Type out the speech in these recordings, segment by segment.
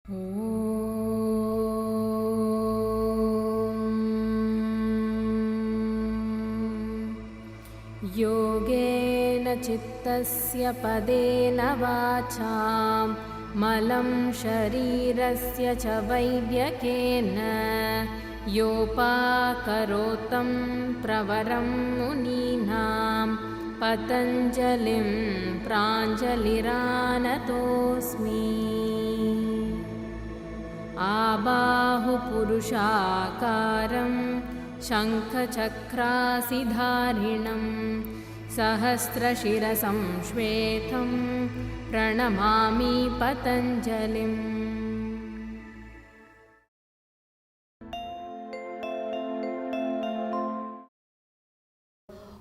योगेन चित्तस्य पदेन वाचां मलं शरीरस्य च वैद्यकेन योपाकरोतं प्रवरं मुनीनां पतञ्जलिं प्राञ्जलिरानतोऽस्मि। आबाहुपुरुषाकारं शङ्खचक्रासिधारिणं सहस्रशिरसं श्वेतं प्रणमामि पतञ्जलिम्।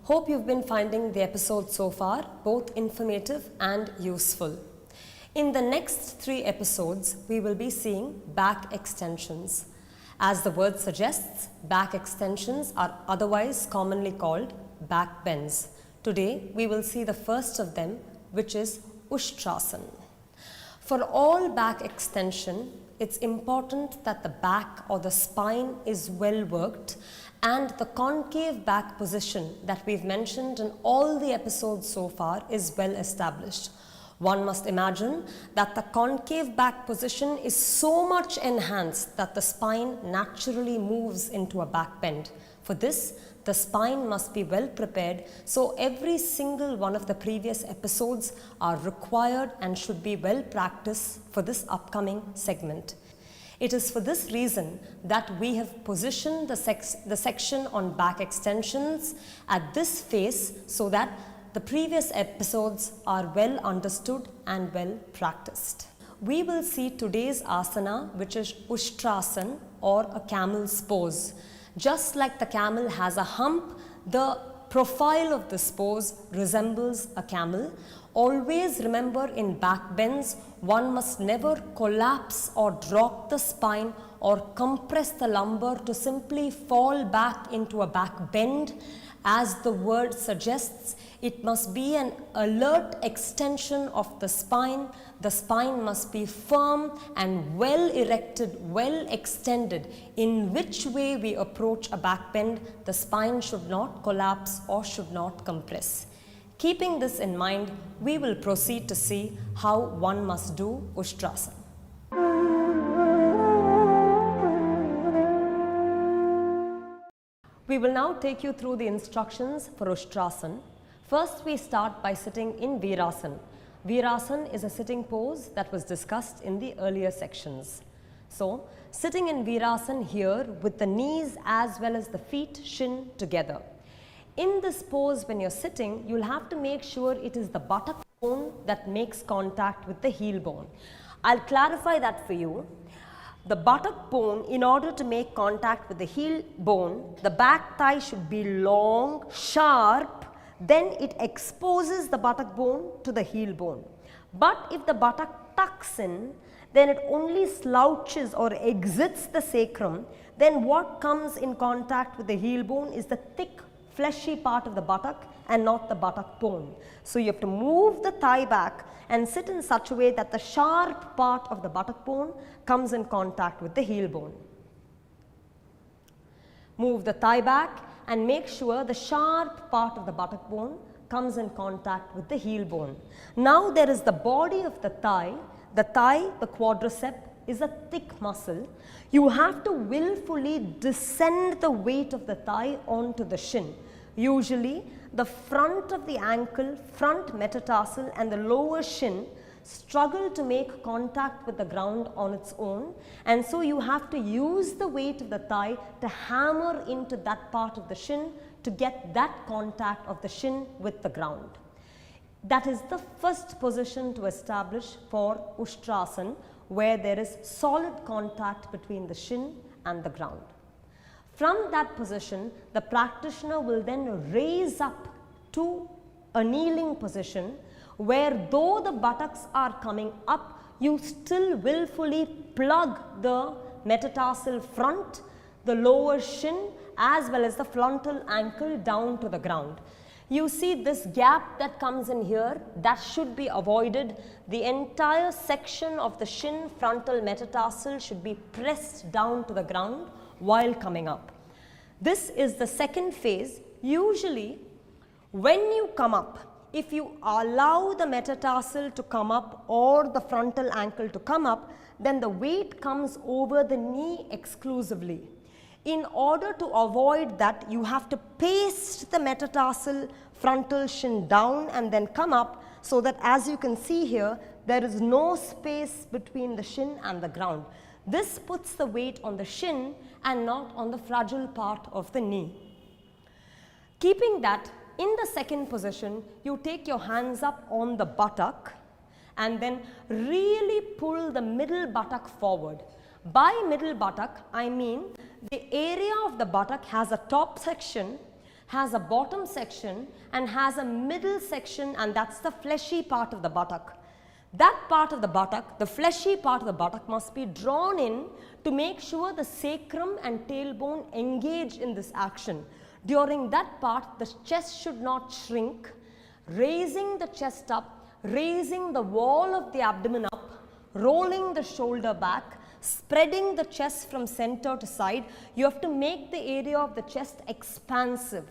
Hope you've been finding the episode so far both informative and useful. In the next 3 episodes, we will be seeing back extensions. As the word suggests, back extensions are otherwise commonly called back bends. Today, we will see the first of them, which is Ustrasana. For all back extension, it's important that the back or the spine is well worked and the concave back position that we've mentioned in all the episodes so far is well established. One must imagine that the concave back position is so much enhanced that the spine naturally moves into a back bend. For this, the spine must be well prepared, so every single one of the previous episodes are required and should be well practiced for this upcoming segment. It is for this reason that we have positioned the section on back extensions at this phase so that the previous episodes are well understood and well practiced. We will see today's asana, which is Ustrasana or a camel's pose. Just like the camel has a hump, the profile of this pose resembles a camel. Always remember, in back bends, one must never collapse or drop the spine or compress the lumbar to simply fall back into a back bend. As the word suggests, it must be an alert extension of the spine. The spine must be firm and well erected, well extended. In which way we approach a back bend, the spine should not collapse or should not compress. Keeping this in mind, we will proceed to see how one must do Ustrasana. We will now take you through the instructions for Ustrasana. First, we start by sitting in Virasana. Virasana is a sitting pose that was discussed in the earlier sections. So, sitting in Virasana here with the knees as well as the feet shin together. In this pose, when you're sitting, you'll have to make sure it is the buttock bone that makes contact with the heel bone. I'll clarify that for you. The buttock bone, in order to make contact with the heel bone, the back thigh should be long, sharp, then it exposes the buttock bone to the heel bone. But if the buttock tucks in, then it only slouches or exits the sacrum. Then what comes in contact with the heel bone is the thick, fleshy part of the buttock and not the buttock bone. So you have to move the thigh back and sit in such a way that the sharp part of the buttock bone comes in contact with the heel bone. Move the thigh back and make sure the sharp part of the buttock bone comes in contact with the heel bone. Now there is the body of the thigh. The thigh, the quadricep, is a thick muscle. You have to willfully descend the weight of the thigh onto the shin. Usually, the front of the ankle, front metatarsal and the lower shin struggle to make contact with the ground on its own, and so you have to use the weight of the thigh to hammer into that part of the shin to get that contact of the shin with the ground. That is the first position to establish for Ustrasana, where there is solid contact between the shin and the ground. From that position, the practitioner will then raise up to a kneeling position, where though the buttocks are coming up, you still willfully plug the metatarsal front, the lower shin as well as the frontal ankle down to the ground. You see this gap that comes in here, that should be avoided. The entire section of the shin frontal metatarsal should be pressed down to the ground while coming up. This is the second phase. Usually, when you come up, if you allow the metatarsal to come up or the frontal ankle to come up, then the weight comes over the knee exclusively. In order to avoid that, you have to paste the metatarsal frontal shin down and then come up, so that as you can see here, there is no space between the shin and the ground. This puts the weight on the shin and not on the fragile part of the knee. Keeping that, in the second position, you take your hands up on the buttock and then really pull the middle buttock forward. By middle buttock, I mean the area of the buttock has a top section, has a bottom section, and has a middle section, and that's the fleshy part of the buttock. That part of the buttock, the fleshy part of the buttock, must be drawn in to make sure the sacrum and tailbone engage in this action. During that part, the chest should not shrink. Raising the chest up, raising the wall of the abdomen up, rolling the shoulder back, spreading the chest from center to side. You have to make the area of the chest expansive.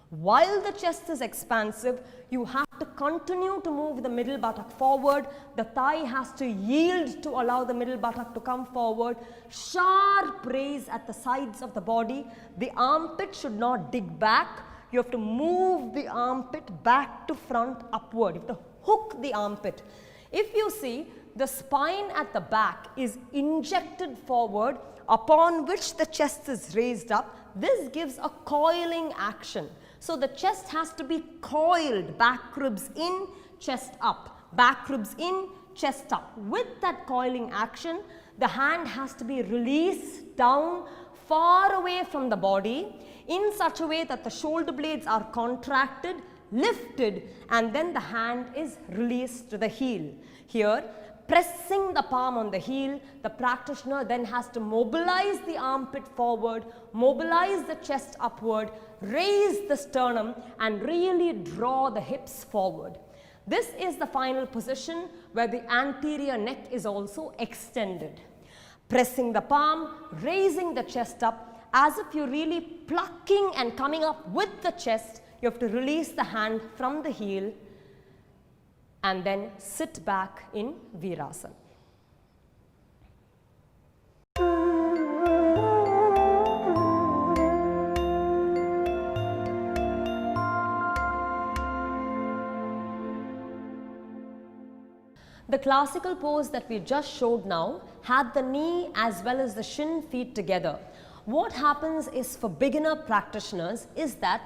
While the chest is expansive, you have to continue to move the middle buttock forward. The thigh has to yield to allow the middle buttock to come forward. Sharp raise at the sides of the body. The armpit should not dig back. You have to move the armpit back to front upward. You have to hook the armpit. If you see, the spine at the back is injected forward, upon which the chest is raised up. This gives a coiling action. So the chest has to be coiled, back ribs in, chest up, back ribs in, chest up. With that coiling action, the hand has to be released down far away from the body in such a way that the shoulder blades are contracted, lifted, and then the hand is released to the heel. Here, pressing the palm on the heel, the practitioner then has to mobilize the armpit forward, mobilize the chest upward, raise the sternum, and really draw the hips forward. This is the final position where the anterior neck is also extended. Pressing the palm, raising the chest up, as if you're really plucking and coming up with the chest. You have to release the hand from the heel and then sit back in Virasana. The classical pose that we just showed now had the knee as well as the shin feet together. What happens is, for beginner practitioners, is that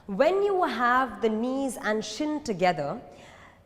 when you have the knees and shin together,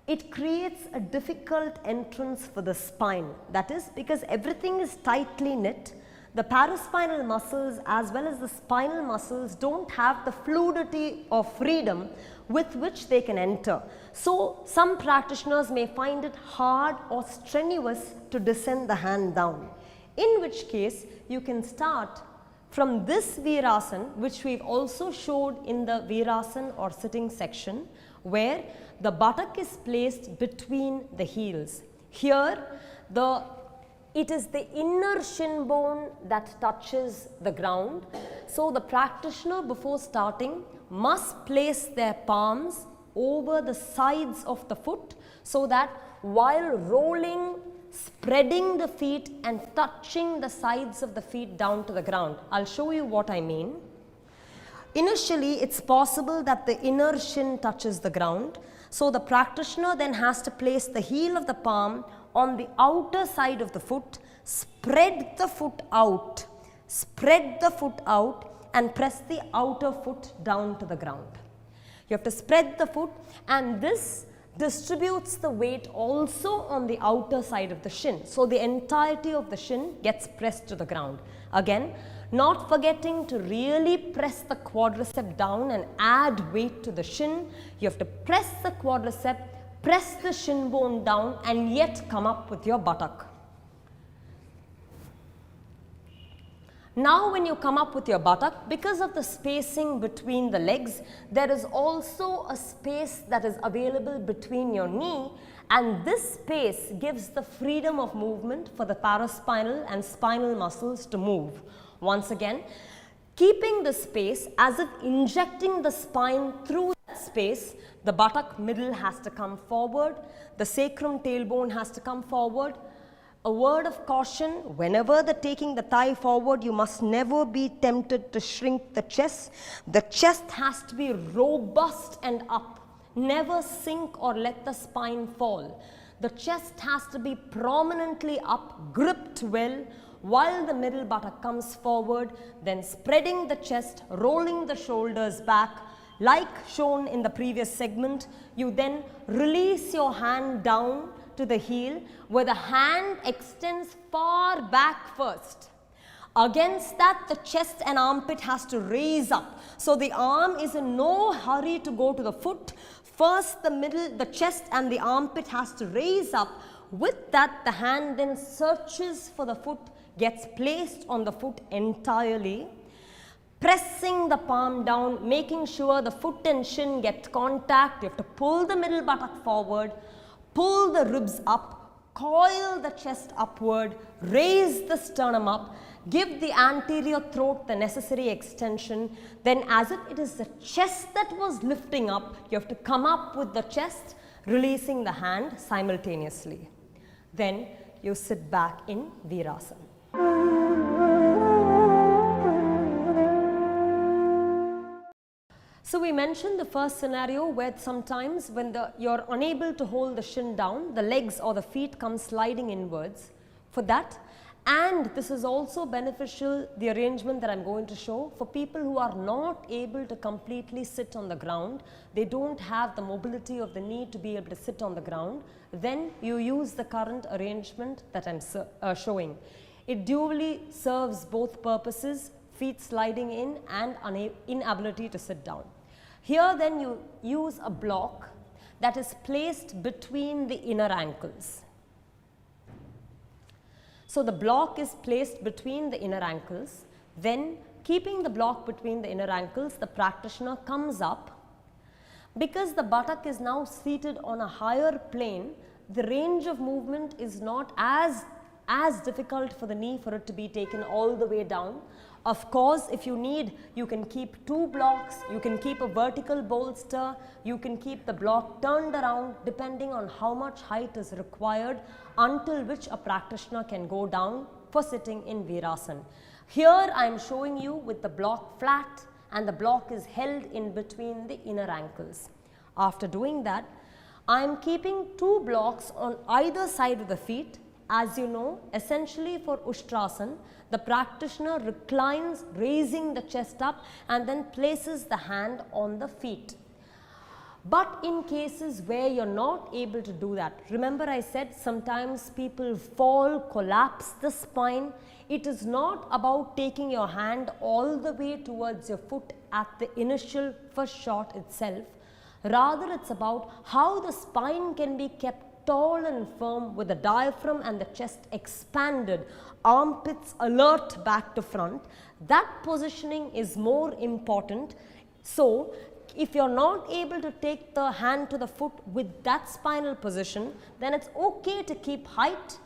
it creates a difficult entrance for the spine. That is because everything is tightly knit. The paraspinal muscles as well as the spinal muscles don't have the fluidity or freedom with which they can enter. So some practitioners may find it hard or strenuous to descend the hand down, in which case you can start from this Virasana, which we've also showed in the Virasana or sitting section, where the buttock is placed between the heels. Here, it is the inner shin bone that touches the ground. So the practitioner, before starting, must place their palms over the sides of the foot, so that while rolling, spreading the feet and touching the sides of the feet down to the ground. I'll show you what I mean. Initially, it's possible that the inner shin touches the ground. So the practitioner then has to place the heel of the palm on the outer side of the foot, spread the foot out and press the outer foot down to the ground. You have to spread the foot, and this distributes the weight also on the outer side of the shin. So the entirety of the shin gets pressed to the ground. Again, not forgetting to really press the quadricep down and add weight to the shin. You have to press the quadricep, press the shin bone down, and yet come up with your buttock. Now when you come up with your buttock, because of the spacing between the legs, there is also a space that is available between your knee, and this space gives the freedom of movement for the paraspinal and spinal muscles to move. Once again, keeping the space as if injecting the spine through that space, the buttock middle has to come forward, the sacrum tailbone has to come forward. A word of caution, whenever taking the thigh forward, you must never be tempted to shrink the chest. The chest has to be robust and up. Never sink or let the spine fall. The chest has to be prominently up, gripped well, while the middle buttock comes forward, then spreading the chest, rolling the shoulders back. Like shown in the previous segment, you then release your hand down to the heel, where the hand extends far back first. Against that, the chest and armpit has to raise up. So the arm is in no hurry to go to the foot. First, the chest and the armpit has to raise up. With that, the hand then searches for the foot, gets placed on the foot entirely, pressing the palm down, making sure the foot and shin get contact. You have to pull the middle buttock forward, pull the ribs up, coil the chest upward, raise the sternum up, give the anterior throat the necessary extension. Then as if it is the chest that was lifting up, you have to come up with the chest, releasing the hand simultaneously. Then you sit back in Virasana. So we mentioned the first scenario where sometimes when you're unable to hold the shin down, the legs or the feet come sliding inwards. For that, and this is also beneficial, the arrangement that I'm going to show, for people who are not able to completely sit on the ground, they don't have the mobility of the knee to be able to sit on the ground, then you use the current arrangement that I'm showing. It duly serves both purposes, feet sliding in and inability to sit down. Here then you use a block that is placed between the inner ankles. So the block is placed between the inner ankles. Then keeping the block between the inner ankles, the practitioner comes up. Because the buttock is now seated on a higher plane, the range of movement is not as difficult for the knee for it to be taken all the way down. Of course, if you need, you can keep two blocks, you can keep a vertical bolster, you can keep the block turned around depending on how much height is required until which a practitioner can go down for sitting in Virasana. Here I am showing you with the block flat and the block is held in between the inner ankles. After doing that, I am keeping two blocks on either side of the feet. As you know, essentially for Ustrasana, the practitioner reclines, raising the chest up and then places the hand on the feet. But in cases where you're not able to do that, remember I said sometimes people fall, collapse the spine. It is not about taking your hand all the way towards your foot at the initial first shot itself. Rather, it's about how the spine can be kept tall and firm with the diaphragm and the chest expanded, armpits alert back to front. That positioning is more important. So, if you're not able to take the hand to the foot with that spinal position, then it's okay to keep height,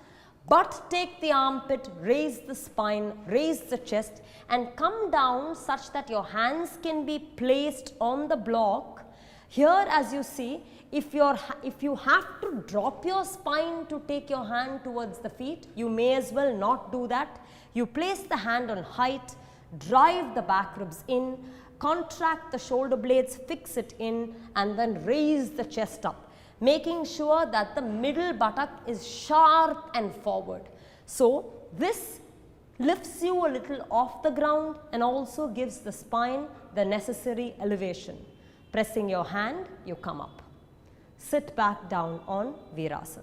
but take the armpit, raise the spine, raise the chest and come down such that your hands can be placed on the block. Here as you see, if you have to drop your spine to take your hand towards the feet, you may as well not do that. You place the hand on height, drive the back ribs in, contract the shoulder blades, fix it in and then raise the chest up, making sure that the middle buttock is sharp and forward. So this lifts you a little off the ground and also gives the spine the necessary elevation. Pressing your hand, you come up. Sit back down on Virasana.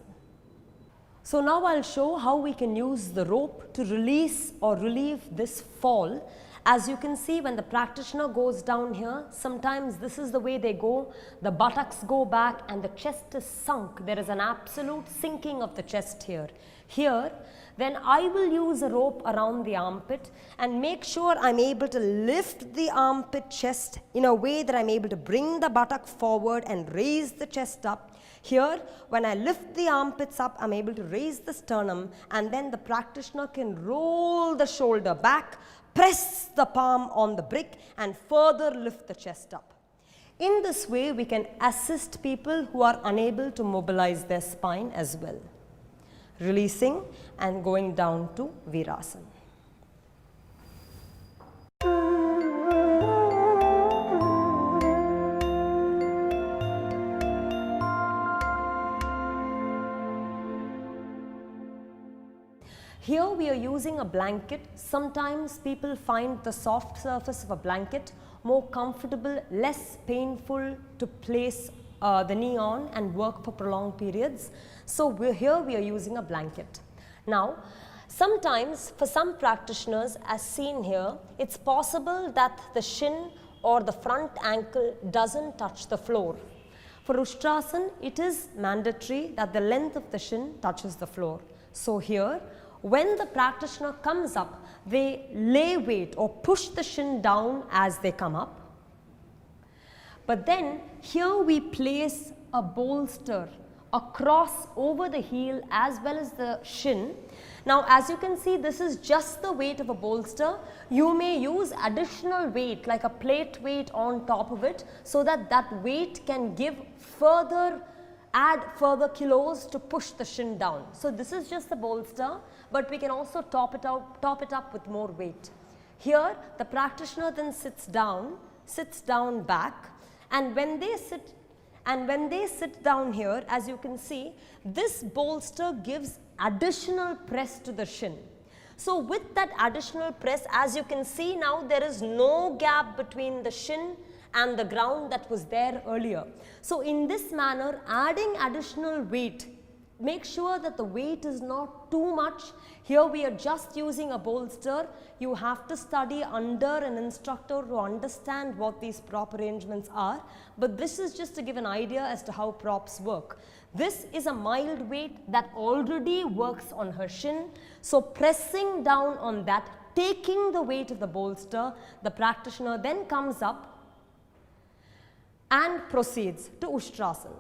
So now I'll show how we can use the rope to release or relieve this fall As you can see, when the practitioner goes down here, sometimes this is the way they go. The buttocks go back and the chest is sunk. There is an absolute sinking of the chest here. Here, then I will use a rope around the armpit and make sure I'm able to lift the armpit chest in a way that I'm able to bring the buttock forward and raise the chest up. Here, when I lift the armpits up, I'm able to raise the sternum, and then the practitioner can roll the shoulder back, press the palm on the brick and further lift the chest up. In this way, we can assist people who are unable to mobilize their spine as well. Releasing and going down to Virasana. Here we are using a blanket. Sometimes people find the soft surface of a blanket more comfortable, less painful to place the knee on and work for prolonged periods. So here we are using a blanket. Now, sometimes for some practitioners, as seen here, it's possible that the shin or the front ankle doesn't touch the floor. For Ustrasana, it is mandatory that the length of the shin touches the floor. So here, when the practitioner comes up, they lay weight or push the shin down as they come up. But then here we place a bolster across over the heel as well as the shin. Now, as you can see, this is just the weight of a bolster. You may use additional weight like a plate weight on top of it so that that weight can add further kilos to push the shin down. So this is just the bolster, but we can also top it up with more weight. Here the practitioner then sits down back, and when they sit down here, as you can see, this bolster gives additional press to the shin. So with that additional press, as you can see now, there is no gap between the shin and the ground that was there earlier. So in this manner, adding additional weight, make sure that the weight is not too much. Here we are just using a bolster. You have to study under an instructor to understand what these prop arrangements are, but this is just to give an idea as to how props work. This is a mild weight that already works on her shin, so pressing down on that, taking the weight of the bolster, the practitioner then comes up and proceeds to Ustrasana.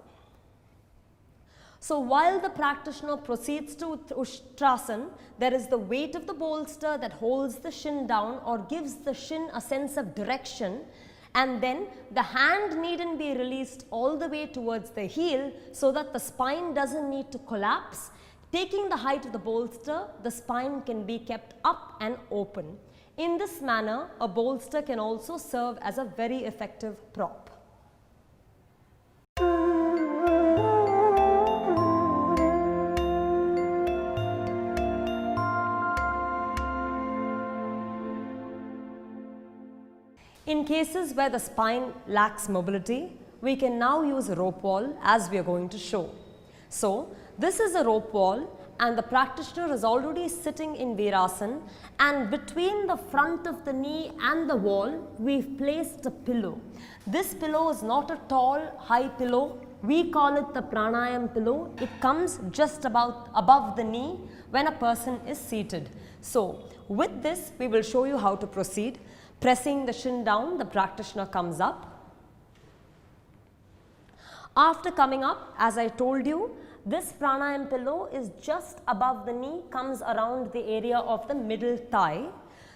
So while the practitioner proceeds to Ustrasana, there is the weight of the bolster that holds the shin down or gives the shin a sense of direction, and then the hand needn't be released all the way towards the heel so that the spine doesn't need to collapse. Taking the height of the bolster, the spine can be kept up and open. In this manner, a bolster can also serve as a very effective prop. In cases where the spine lacks mobility, we can now use a rope wall as we are going to show. So, this is a rope wall and the practitioner is already sitting in Virasana, and between the front of the knee and the wall, we've placed a pillow. This pillow is not a tall, high pillow. We call it the pranayam pillow. It comes just about above the knee when a person is seated. So, with this, we will show you how to proceed. Pressing the shin down, the practitioner comes up. After coming up, as I told you, this pranayam pillow is just above the knee, comes around the area of the middle thigh.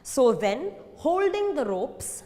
So then, holding the ropes,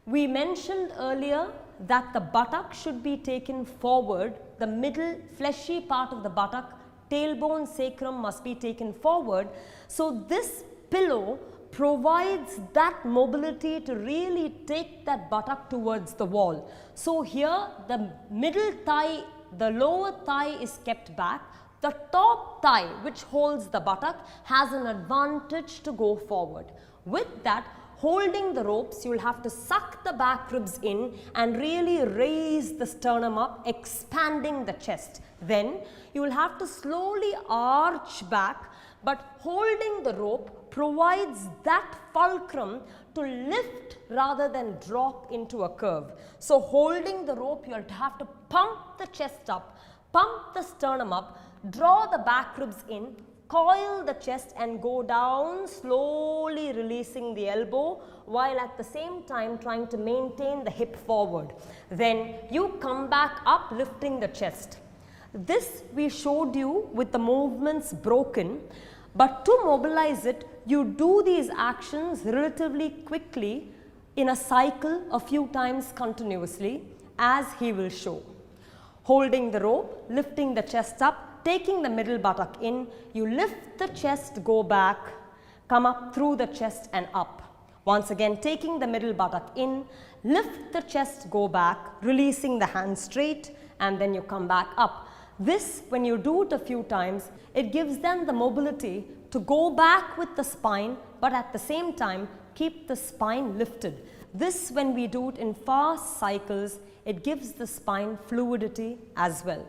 we mentioned earlier that the buttock should be taken forward, the middle fleshy part of the buttock, tailbone, sacrum must be taken forward. So this pillow provides that mobility to really take that buttock towards the wall. So here the middle thigh, the lower thigh is kept back. The top thigh, which holds the buttock, has an advantage to go forward. With that, holding the ropes, you will have to suck the back ribs in and really raise the sternum up, expanding the chest. Then you will have to slowly arch back, but holding the rope provides that fulcrum to lift rather than drop into a curve. So holding the rope, you'll have to pump the chest up, pump the sternum up, draw the back ribs in, coil the chest and go down, slowly releasing the elbow while at the same time trying to maintain the hip forward. Then you come back up, lifting the chest. This we showed you with the movements broken, but to mobilize it, you do these actions relatively quickly in a cycle a few times continuously, as he will show. Holding the rope, lifting the chest up, taking the middle buttock in, you lift the chest, go back, come up through the chest and up. Once again, taking the middle buttock in, lift the chest, go back, releasing the hands straight, and then you come back up. This, when you do it a few times, it gives them the mobility to go back with the spine, but at the same time, keep the spine lifted. This, when we do it in fast cycles, it gives the spine fluidity as well.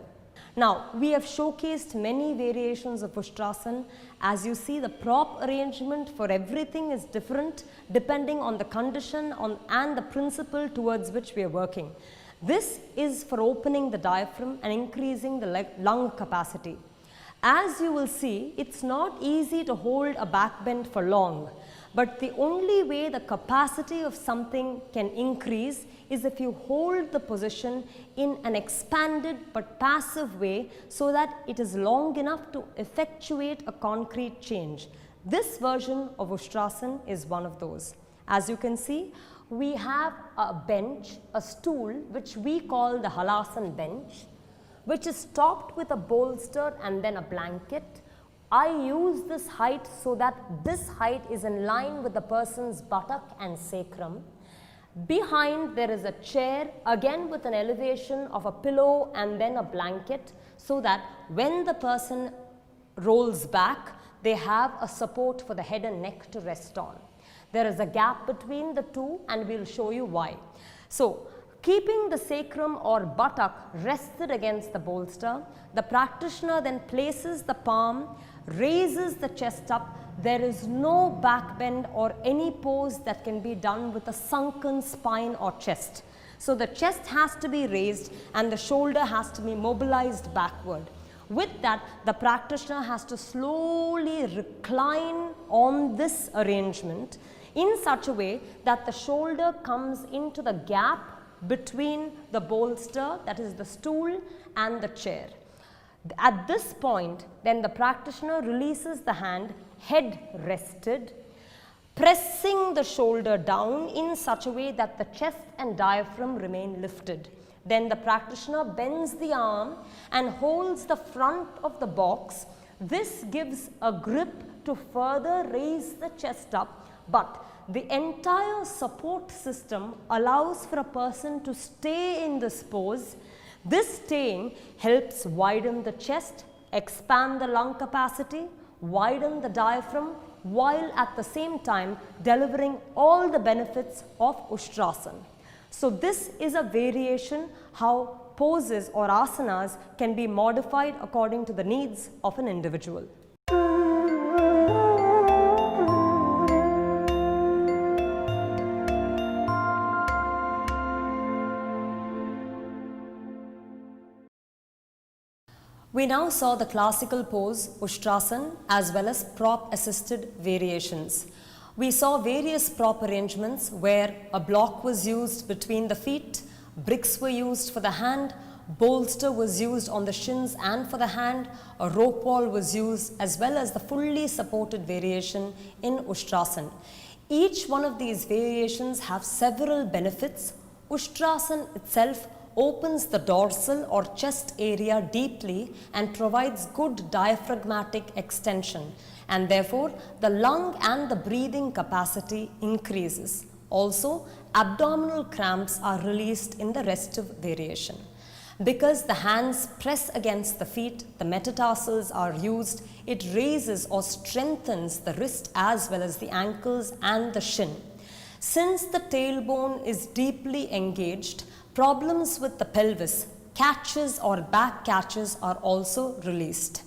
Now, we have showcased many variations of Ustrasana. As you see, the prop arrangement for everything is different depending on the condition and the principle towards which we are working. This is for opening the diaphragm and increasing the lung capacity. As you will see, it's not easy to hold a back bend for long, but the only way the capacity of something can increase is if you hold the position in an expanded but passive way so that it is long enough to effectuate a concrete change. This version of Ustrasana is one of those. As you can see, we have a bench, a stool, which we call the Halasana bench, which is topped with a bolster and then a blanket. I use this height so that this height is in line with the person's buttock and sacrum. Behind there is a chair, again with an elevation of a pillow and then a blanket, so that when the person rolls back, they have a support for the head and neck to rest on. There is a gap between the two and we will show you why. So, keeping the sacrum or buttock rested against the bolster, the practitioner then places the palm, raises the chest up. There is no back bend or any pose that can be done with a sunken spine or chest. So, the chest has to be raised and the shoulder has to be mobilized backward. With that, the practitioner has to slowly recline on this arrangement in such a way that the shoulder comes into the gap between the bolster, that is the stool, and the chair. At this point, then the practitioner releases the hand, head rested, pressing the shoulder down in such a way that the chest and diaphragm remain lifted. Then the practitioner bends the arm and holds the front of the box. This gives a grip to further raise the chest up, but the entire support system allows for a person to stay in this pose. This staying helps widen the chest, expand the lung capacity, widen the diaphragm, while at the same time delivering all the benefits of Ustrasana. So this is a variation how poses or asanas can be modified according to the needs of an individual. We now saw the classical pose Ustrasana as well as prop assisted variations. We saw various prop arrangements where a block was used between the feet, bricks were used for the hand, bolster was used on the shins and for the hand, a rope wall was used, as well as the fully supported variation in Ustrasana. Each one of these variations have several benefits. Ustrasana itself opens the dorsal or chest area deeply and provides good diaphragmatic extension, and therefore the lung and the breathing capacity increases. Also, abdominal cramps are released in the restive variation. Because the hands press against the feet, the metatarsals are used, it raises or strengthens the wrist as well as the ankles and the shin. Since the tailbone is deeply engaged, problems with the pelvis, catches or back catches are also released.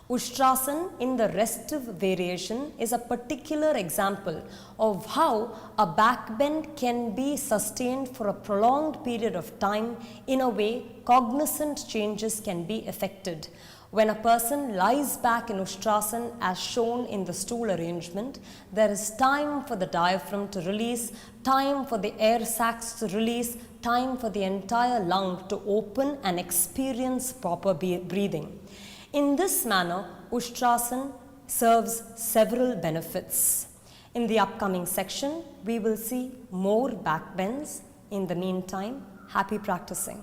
Ustrasana in the restive variation is a particular example of how a back bend can be sustained for a prolonged period of time in a way cognizant changes can be effected. When a person lies back in Ustrasana as shown in the stool arrangement, there is time for the diaphragm to release, time for the air sacs to release, time for the entire lung to open and experience proper breathing. In this manner, Ustrasana serves several benefits. In the upcoming section, we will see more back bends. In the meantime, happy practicing.